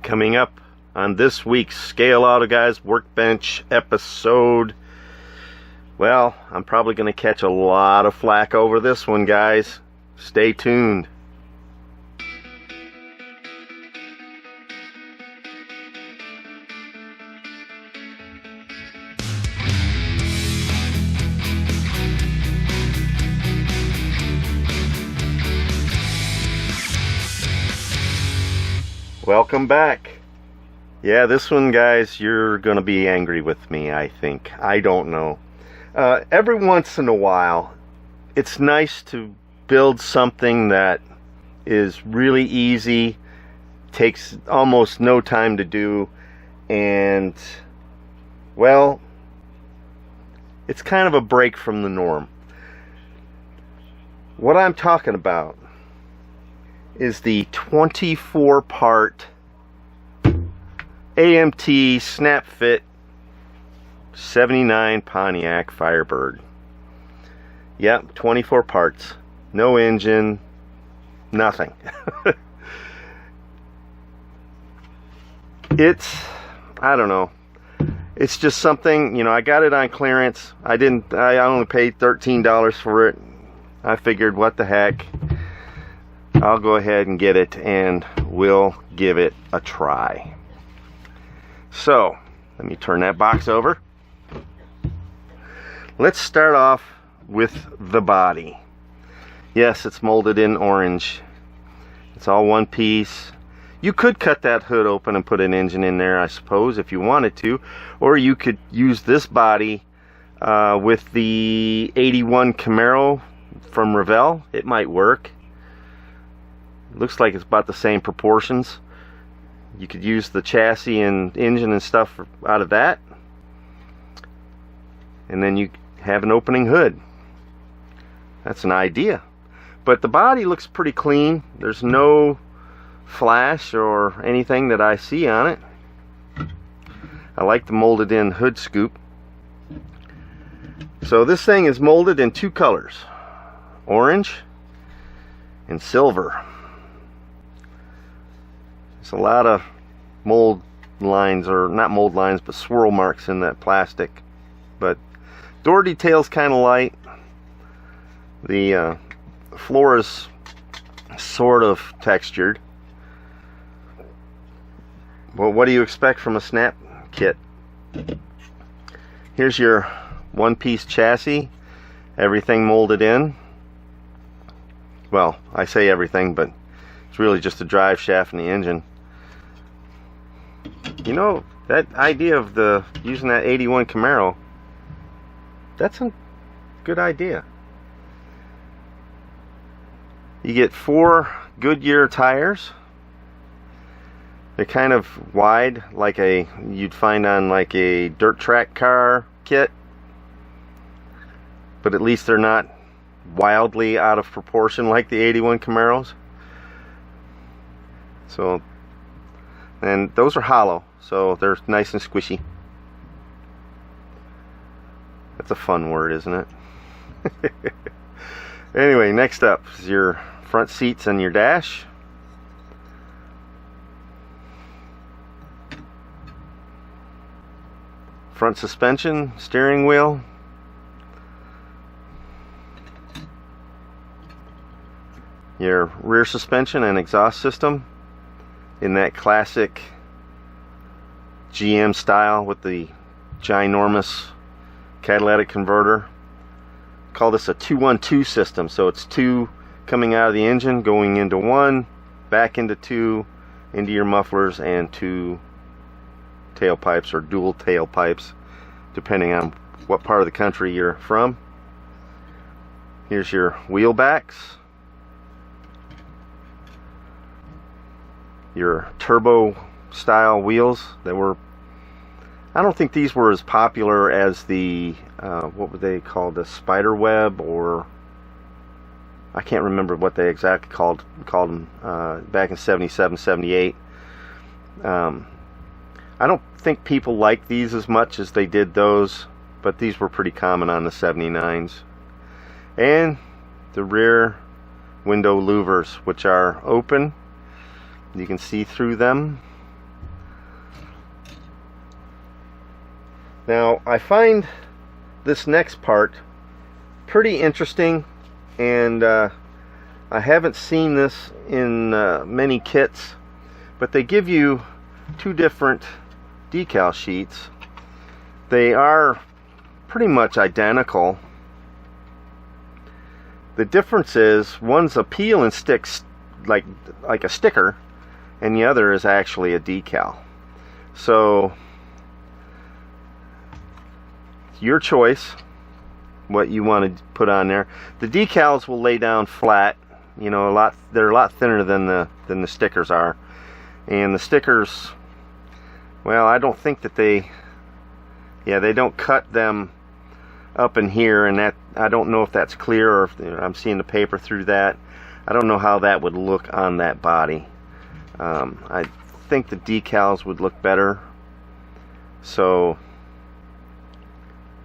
Coming up on this week's Scale Auto Guys Workbench episode, well, I'm probably going to catch a lot of flack over this one, guys. Stay tuned. Welcome back. Yeah, this one, guys, you're gonna be angry with me, I think. I don't know. Every once in a while, it's nice to build something that is really easy, takes almost no time to do, and, well, it's kind of a break from the norm. What I'm talking about is the 24-part AMT Snap Fit 79 Pontiac Firebird. Yep, 24 parts. No engine, nothing. I don't know. It's just something, you know, I got it on clearance. I only paid $13 for it. I figured, what the heck? I'll go ahead and get it and we'll give it a try. So, let me turn that box over. Let's start off with the body. Yes, it's molded in orange. It's all one piece. You could cut that hood open and put an engine in there, I suppose, if you wanted to. Or you could use this body with the 81 Camaro from Revell. It might work. Looks like it's about the same proportions. You could use the chassis and engine and stuff out of that, and then you have an opening hood. That's an idea. But the body looks pretty clean. There's no flash or anything that I see on it. I like the molded in hood scoop. So this thing is molded in two colors, orange and silver. A lot of mold lines, or not mold lines, but swirl marks in that plastic. But door detail's kind of light. The floor is sort of textured. Well, what do you expect from a snap kit? Here's your one-piece chassis, everything molded in. Well, I say everything, but it's really just the drive shaft and the engine. You know, that idea of using that 81 Camaro, that's a good idea. You get 4 Goodyear tires. They're kind of wide, like you'd find on like a dirt track car kit, but at least they're not wildly out of proportion like the 81 Camaros. So, and those are hollow, so they're nice and squishy. That's a fun word, isn't it? Anyway, next up is your front seats and your dash. Front suspension, steering wheel. Your rear suspension and exhaust system in that classic GM style with the ginormous catalytic converter. Call this a 2-1-2 system, so it's 2 coming out of the engine, going into 1, back into 2, into your mufflers, and 2 tailpipes, or dual tailpipes, depending on what part of the country you're from. Here's your wheel backs, your turbo style wheels that were, I don't think these were as popular as the what were they called, the spider web, or I can't remember what they exactly called them back in 77, 78. I don't think people like these as much as they did those, but these were pretty common on the 79s. And the rear window louvers, which are open. You can see through them. Now I find this next part pretty interesting, and I haven't seen this in many kits, but they give you two different decal sheets. They are pretty much identical. The difference is one's a peel and stick like a sticker, and the other is actually a decal. So your choice what you want to put on there. The decals will lay down flat, you know, they're a lot thinner than the stickers are. And the stickers, well, I don't think that they don't cut them up in here, and that, I don't know if that's clear or if I'm seeing the paper through that. I don't know how that would look on that body. I think the decals would look better, so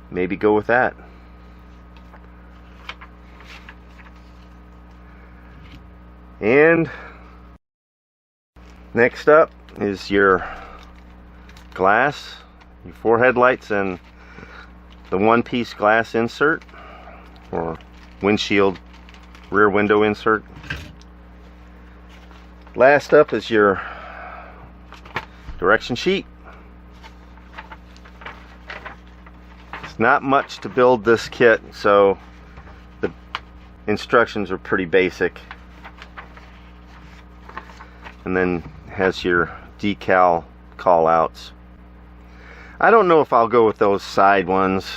maybe go with that. And next up is your glass, your 4 headlights, and the one-piece glass insert or windshield rear window insert. Last up is your direction sheet. It's not much to build this kit, so the instructions are pretty basic. And then has your decal call outs. I don't know if I'll go with those side ones.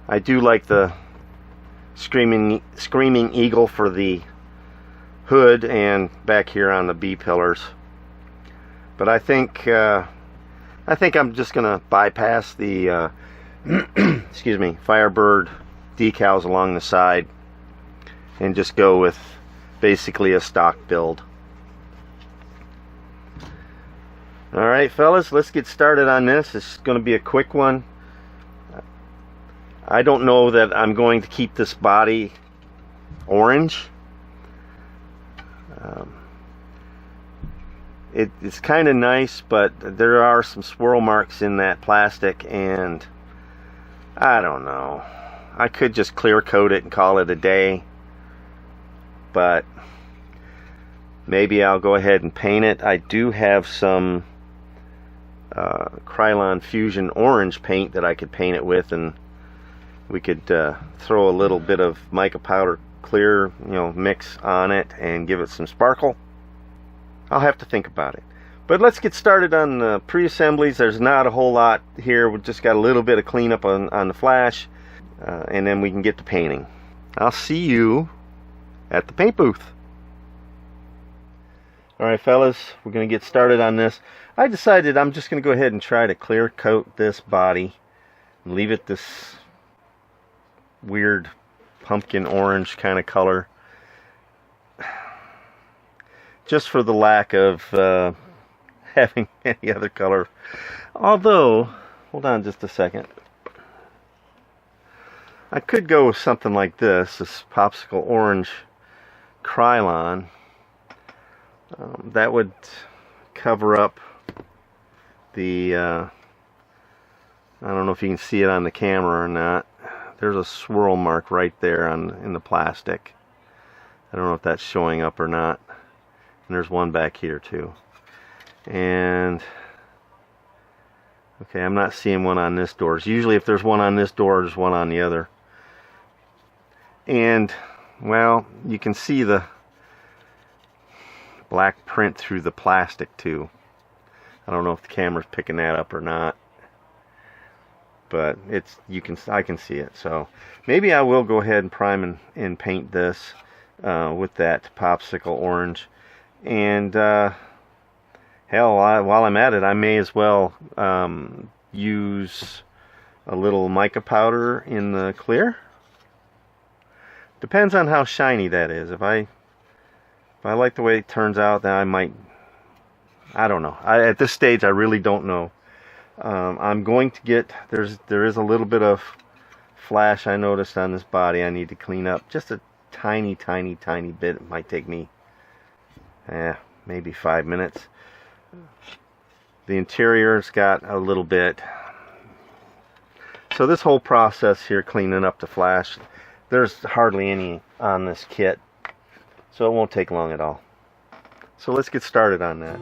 I do like the screaming eagle for the hood and back here on the B pillars, but I think I'm just gonna bypass the excuse me, Firebird decals along the side and just go with basically a stock build. Alright fellas, let's get started on this. This is going to be a quick one. I don't know that I'm going to keep this body orange. It's kind of nice, but there are some swirl marks in that plastic, and I don't know. I could just clear coat it and call it a day, but maybe I'll go ahead and paint it. I do have some Krylon Fusion orange paint that I could paint it with, and we could throw a little bit of mica powder clear, mix on it and give it some sparkle. I'll have to think about it. But let's get started on the pre-assemblies. There's not a whole lot here. We've just got a little bit of cleanup on the flash, and then we can get to painting. I'll see you at the paint booth. Alright fellas, we're going to get started on this. I decided I'm just going to go ahead and try to clear coat this body and leave it this weird pumpkin orange kind of color, just for the lack of having any other color. Although, hold on just a second, I could go with something like this popsicle orange Krylon. That would cover up the I don't know if you can see it on the camera or not. There's a swirl mark right there in the plastic. I don't know if that's showing up or not. And there's one back here too. And okay, I'm not seeing one on this door. Usually if there's one on this door, there's one on the other. And well, you can see the black print through the plastic too. I don't know if the camera's picking that up or not, but I can see it. So maybe I will go ahead and prime and paint this with that popsicle orange. And hell, while I'm at it, I may as well use a little mica powder in the clear. Depends on how shiny that is. If I like the way it turns out, then I might. I don't know. At this stage, I really don't know. I'm going to get, there is a little bit of flash I noticed on this body I need to clean up. Just a tiny bit. It might take me maybe 5 minutes. The interior's got a little bit. So this whole process here, cleaning up the flash, there's hardly any on this kit, so it won't take long at all. So let's get started on that.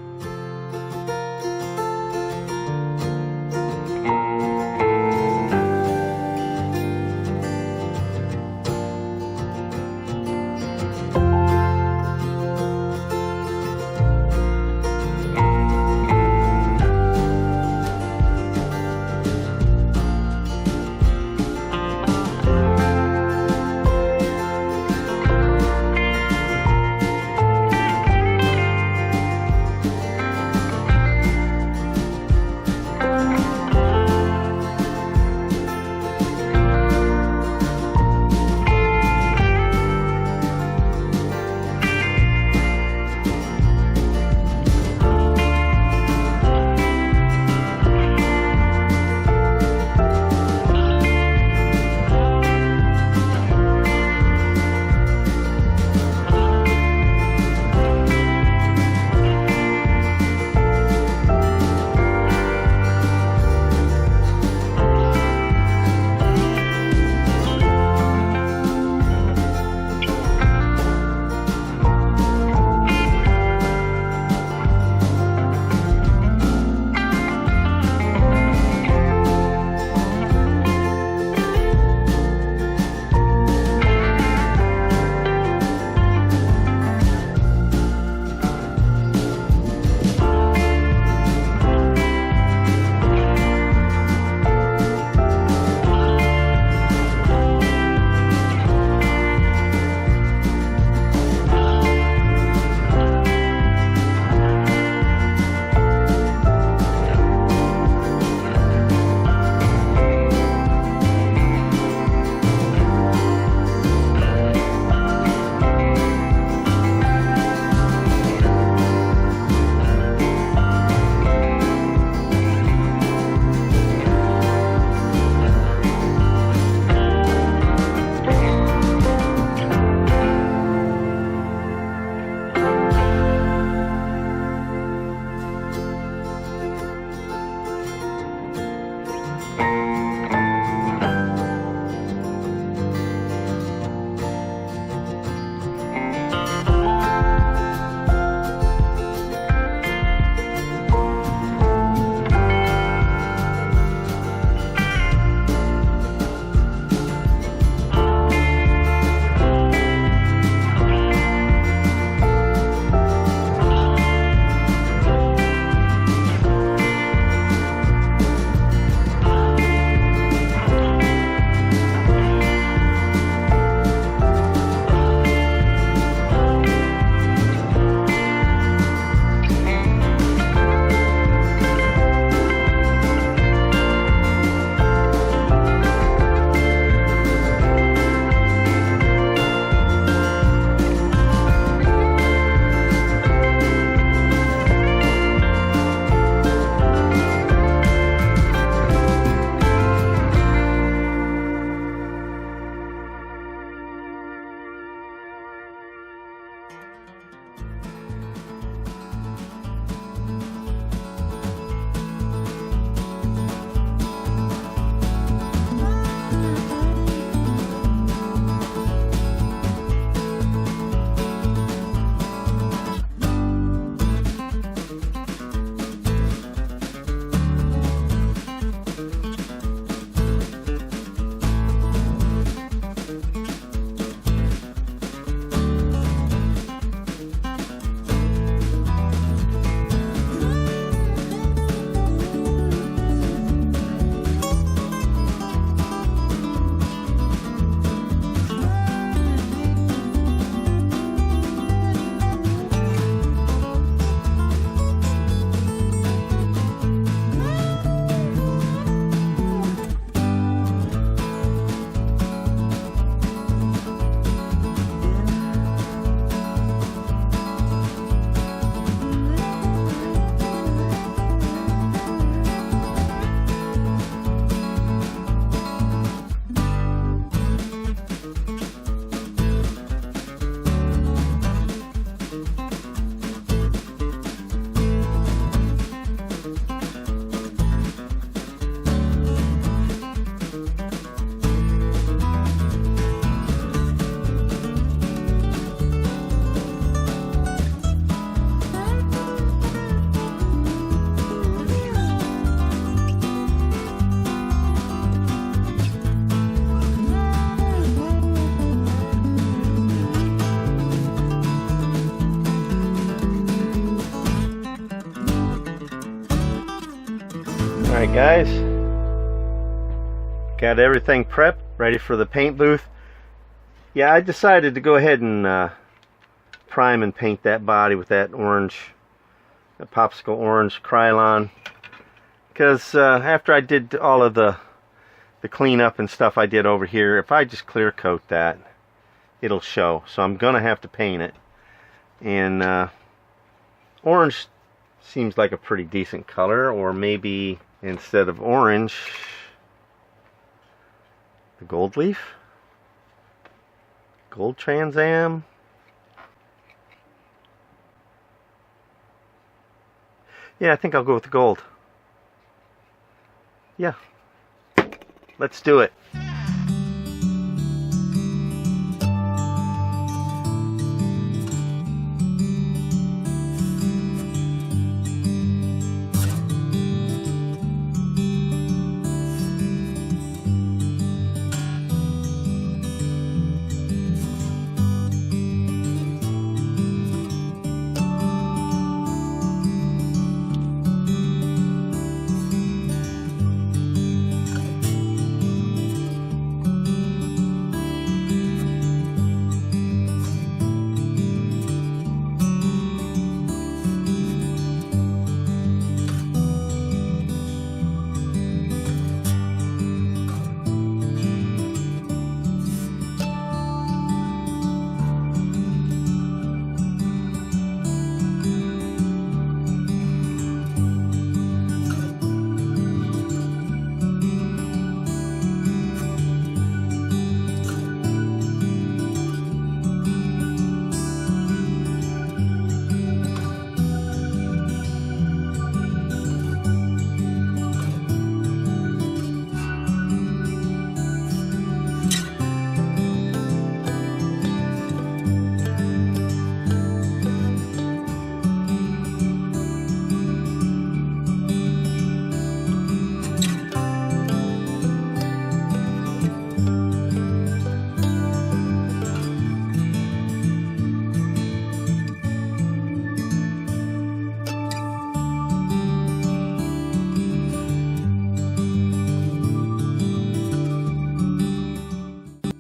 Alright guys, got everything prepped, ready for the paint booth. Yeah, I decided to go ahead and prime and paint that body with that orange, that popsicle orange Krylon, because after I did all of the cleanup and stuff I did over here, if I just clear coat that, it'll show. So I'm gonna have to paint it, and orange seems like a pretty decent color. Or maybe instead of orange, the gold leaf, gold Trans Am. Yeah, I think I'll go with the gold. Yeah, let's do it.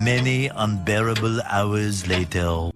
Many unbearable hours later.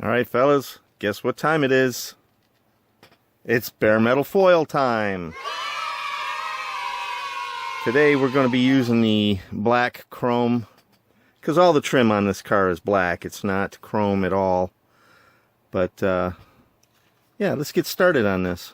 Alright fellas, guess what time it is? It's bare metal foil time! Today we're going to be using the black chrome, because all the trim on this car is black, it's not chrome at all. But yeah, let's get started on this.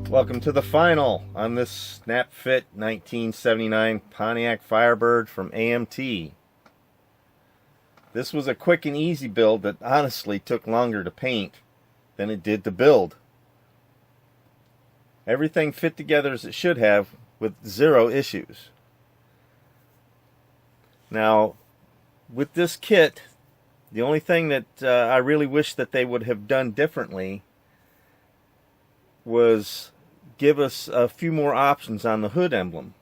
Welcome to the final on this Snap Fit 1979 Pontiac Firebird from AMT. This was a quick and easy build that honestly took longer to paint than it did to build. Everything fit together as it should have with zero issues. Now, with this kit, the only thing that I really wish that they would have done differently was give us a few more options on the hood emblem.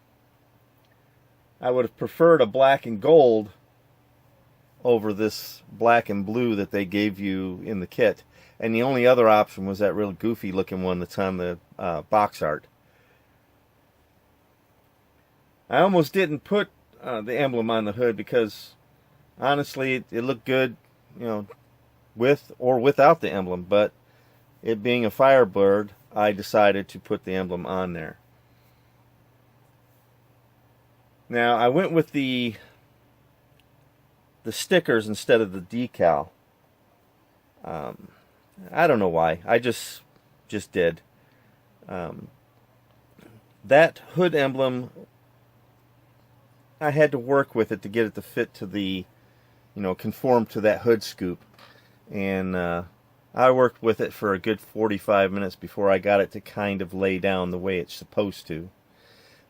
I would have preferred a black and gold over this black and blue that they gave you in the kit. And the only other option was that real goofy looking one that's on the box art. I almost didn't put the emblem on the hood because honestly it looked good, you know, with or without the emblem, but it being a Firebird, I decided to put the emblem on there. Now I went with the stickers instead of the decal. I don't know why. I just did. That hood emblem, I had to work with it to get it to fit to the, you know, conform to that hood scoop, and I worked with it for a good 45 minutes before I got it to kind of lay down the way it's supposed to.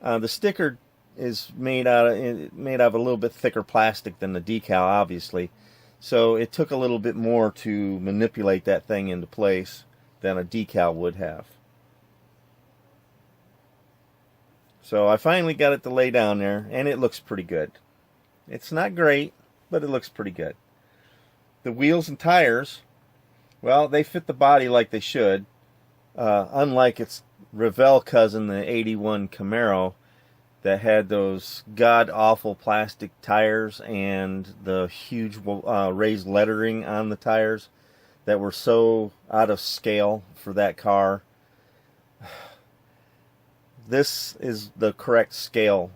The sticker is made out of a little bit thicker plastic than the decal, obviously, so it took a little bit more to manipulate that thing into place than a decal would have. So I finally got it to lay down there, and it looks pretty good. It's not great, but it looks pretty good. The wheels and tires, well, they fit the body like they should. Unlike its Revell cousin, the '81 Camaro, that had those god-awful plastic tires and the huge raised lettering on the tires that were so out of scale for that car. This is the correct scale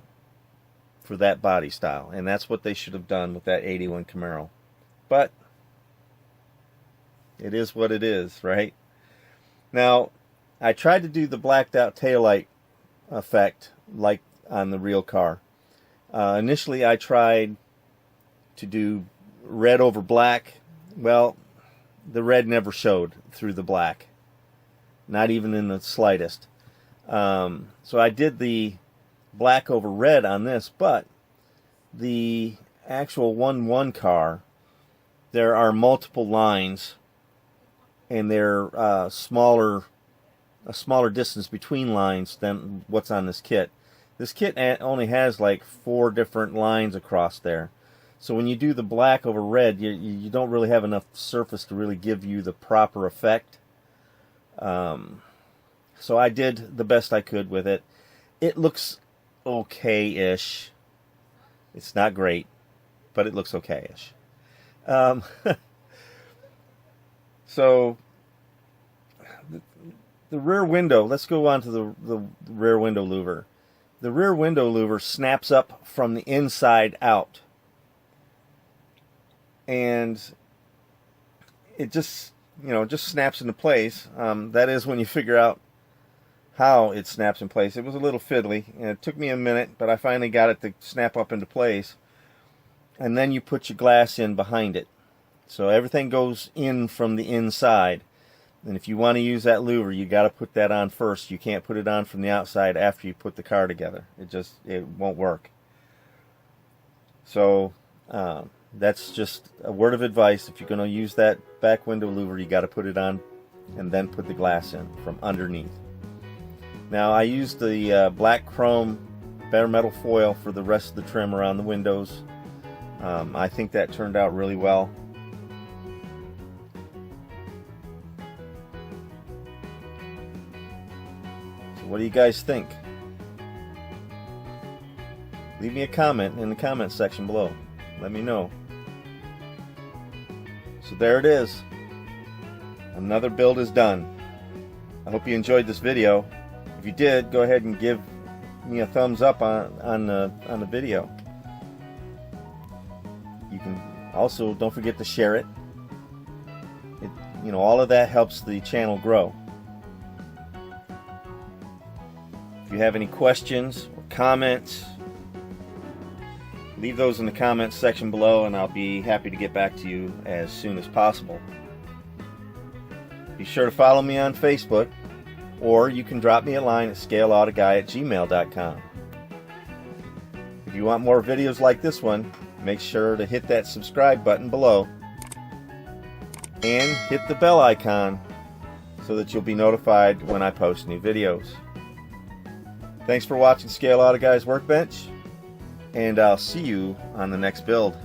for that body style, and that's what they should have done with that 81 Camaro. But it is what it is, right? Now, I tried to do the blacked out taillight effect like on the real car. Initially I tried to do red over black. Well, the red never showed through the black, not even in the slightest. So I did the black over red on this, but the actual 1.1 car, there are multiple lines, and they're a smaller distance between lines than what's on this kit. This kit only has like 4 different lines across there. So when you do the black over red, you don't really have enough surface to really give you the proper effect. So I did the best I could with it. It looks okay-ish. It's not great, but it looks okay-ish. So the rear window, let's go on to the rear window louver. The rear window louver snaps up from the inside out. And it just, just snaps into place. That is when you figure out how it snaps in place. It was a little fiddly, and it took me a minute, but I finally got it to snap up into place. And then you put your glass in behind it. So everything goes in from the inside. And if you want to use that louver, you got to put that on first. You can't put it on from the outside after you put the car together. It won't work. So that's just a word of advice. If you're going to use that back window louver, you got to put it on and then put the glass in from underneath. Now I used the black chrome bare metal foil for the rest of the trim around the windows. I think that turned out really well. So what do you guys think? Leave me a comment in the comment section below. Let me know. So there it is. Another build is done. I hope you enjoyed this video. If you did, go ahead and give me a thumbs up on the video. You can also, don't forget to share it. All of that helps the channel grow. If you have any questions or comments, leave those in the comments section below, and I'll be happy to get back to you as soon as possible. Be sure to follow me on Facebook, or you can drop me a line at scaleautaguy@gmail.com. If you want more videos like this one, make sure to hit that subscribe button below and hit the bell icon so that you'll be notified when I post new videos. Thanks for watching Scale Out a Guy's Workbench, and I'll see you on the next build.